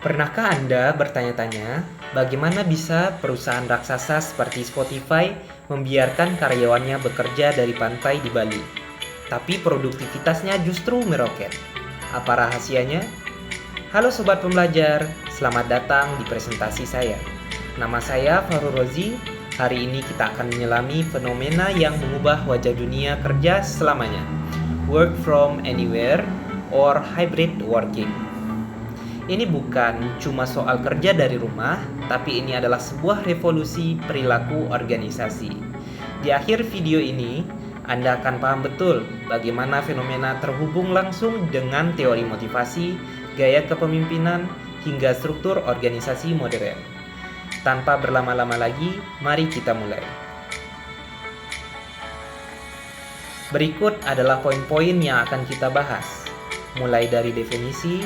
Pernahkah Anda bertanya-tanya, bagaimana bisa perusahaan raksasa seperti Spotify membiarkan karyawannya bekerja dari pantai di Bali, tapi produktivitasnya justru meroket? Apa rahasianya? Halo Sobat Pembelajar, selamat datang di presentasi saya. Nama saya Farul Rozi. Hari ini kita akan menyelami fenomena yang mengubah wajah dunia kerja selamanya. Work from anywhere or hybrid working. Ini bukan cuma soal kerja dari rumah, tapi ini adalah sebuah revolusi perilaku organisasi. Di akhir video ini, Anda akan paham betul bagaimana fenomena terhubung langsung dengan teori motivasi, gaya kepemimpinan, hingga struktur organisasi modern. Tanpa berlama-lama lagi, mari kita mulai. Berikut adalah poin-poin yang akan kita bahas, mulai dari definisi,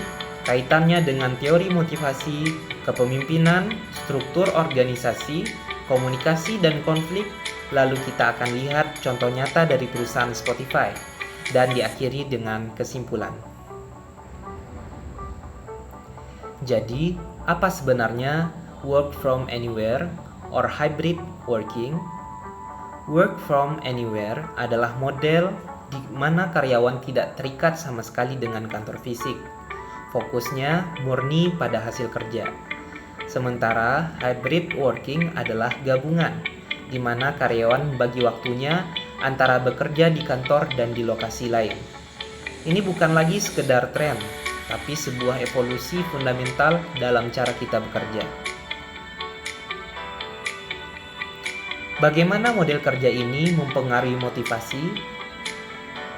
kaitannya dengan teori motivasi, kepemimpinan, struktur organisasi, komunikasi dan konflik, lalu kita akan lihat contoh nyata dari perusahaan Spotify, dan diakhiri dengan kesimpulan. Jadi, apa sebenarnya work from anywhere or hybrid working? Work from anywhere adalah model di mana karyawan tidak terikat sama sekali dengan kantor fisik. Fokusnya murni pada hasil kerja. Sementara hybrid working adalah gabungan, di mana karyawan membagi waktunya antara bekerja di kantor dan di lokasi lain. Ini bukan lagi sekedar tren, tapi sebuah evolusi fundamental dalam cara kita bekerja. Bagaimana model kerja ini mempengaruhi motivasi?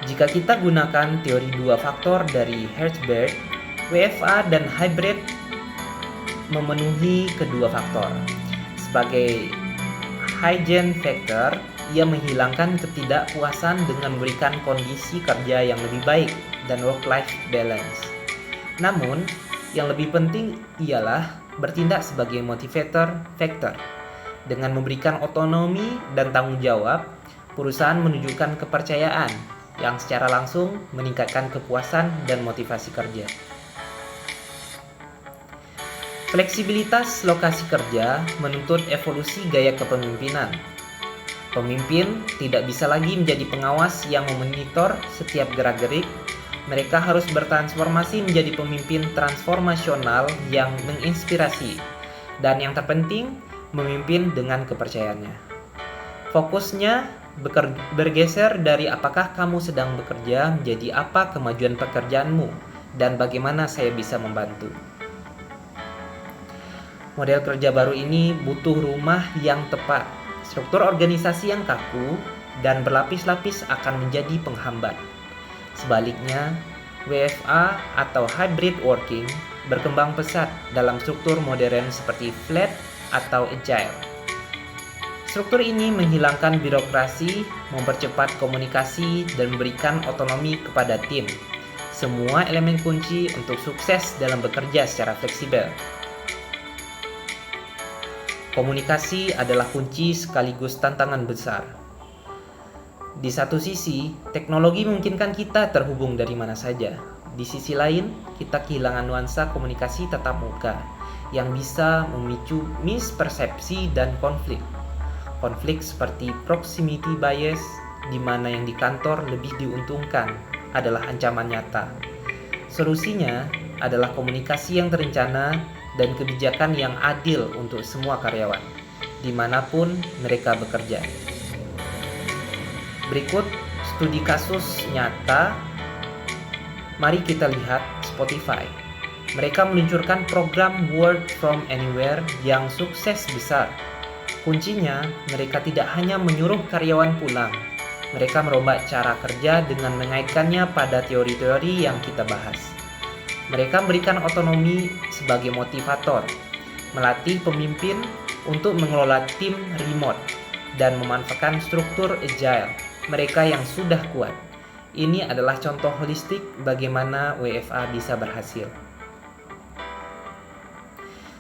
Jika kita gunakan teori dua faktor dari Hertzberg, WFA dan hybrid memenuhi kedua faktor. Sebagai hygiene factor, ia menghilangkan ketidakpuasan dengan memberikan kondisi kerja yang lebih baik dan work-life balance. Namun, yang lebih penting ialah bertindak sebagai motivator factor. Dengan memberikan otonomi dan tanggung jawab, perusahaan menunjukkan kepercayaan yang secara langsung meningkatkan kepuasan dan motivasi kerja. Fleksibilitas lokasi kerja menuntut evolusi gaya kepemimpinan. Pemimpin tidak bisa lagi menjadi pengawas yang memonitor setiap gerak-gerik. Mereka harus bertransformasi menjadi pemimpin transformasional yang menginspirasi. Dan yang terpenting, memimpin dengan kepercayaannya. Fokusnya bergeser dari apakah kamu sedang bekerja menjadi apa kemajuan pekerjaanmu dan bagaimana saya bisa membantu. Model kerja baru ini butuh rumah yang tepat, struktur organisasi yang kaku, dan berlapis-lapis akan menjadi penghambat. Sebaliknya, WFA atau hybrid working berkembang pesat dalam struktur modern seperti flat atau agile. Struktur ini menghilangkan birokrasi, mempercepat komunikasi, dan memberikan otonomi kepada tim. Semua elemen kunci untuk sukses dalam bekerja secara fleksibel. Komunikasi adalah kunci sekaligus tantangan besar. Di satu sisi, teknologi memungkinkan kita terhubung dari mana saja. Di sisi lain, kita kehilangan nuansa komunikasi tatap muka yang bisa memicu mispersepsi dan konflik. Konflik seperti proximity bias, di mana yang di kantor lebih diuntungkan, adalah ancaman nyata. Solusinya adalah komunikasi yang terencana dan kebijakan yang adil untuk semua karyawan, dimanapun mereka bekerja. Berikut studi kasus nyata. Mari kita lihat Spotify. Mereka meluncurkan program Work from Anywhere yang sukses besar. Kuncinya, mereka tidak hanya menyuruh karyawan pulang. Mereka merombak cara kerja dengan mengaitkannya pada teori-teori yang kita bahas. Mereka memberikan otonomi sebagai motivator, melatih pemimpin untuk mengelola tim remote, dan memanfaatkan struktur agile mereka yang sudah kuat. Ini adalah contoh holistik bagaimana WFA bisa berhasil.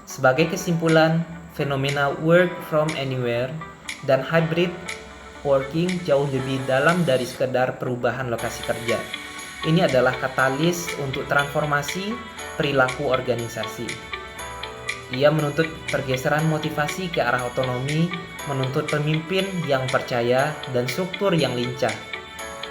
Sebagai kesimpulan, fenomena work from anywhere dan hybrid working jauh lebih dalam dari sekedar perubahan lokasi kerja. Ini adalah katalis untuk transformasi perilaku organisasi. Ia menuntut pergeseran motivasi ke arah otonomi, menuntut pemimpin yang percaya dan struktur yang lincah.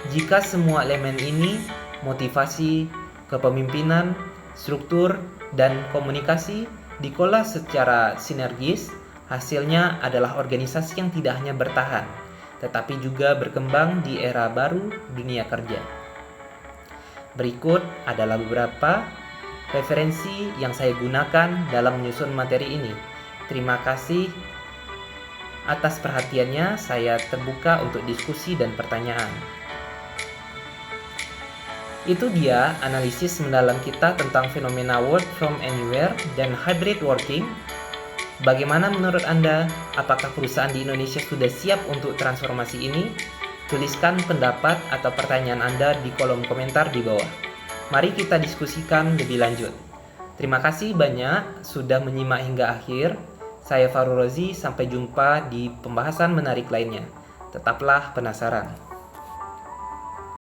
Jika semua elemen ini, motivasi, kepemimpinan, struktur, dan komunikasi dikelola secara sinergis, hasilnya adalah organisasi yang tidak hanya bertahan, tetapi juga berkembang di era baru dunia kerja. Berikut adalah beberapa referensi yang saya gunakan dalam menyusun materi ini. Terima kasih atas perhatiannya. Saya terbuka untuk diskusi dan pertanyaan. Itu dia analisis mendalam kita tentang fenomena work from anywhere dan hybrid working. Bagaimana menurut Anda? Apakah perusahaan di Indonesia sudah siap untuk transformasi ini? Tuliskan pendapat atau pertanyaan Anda di kolom komentar di bawah. Mari kita diskusikan lebih lanjut. Terima kasih banyak sudah menyimak hingga akhir. Saya Farul Rozi, sampai jumpa di pembahasan menarik lainnya. Tetaplah penasaran.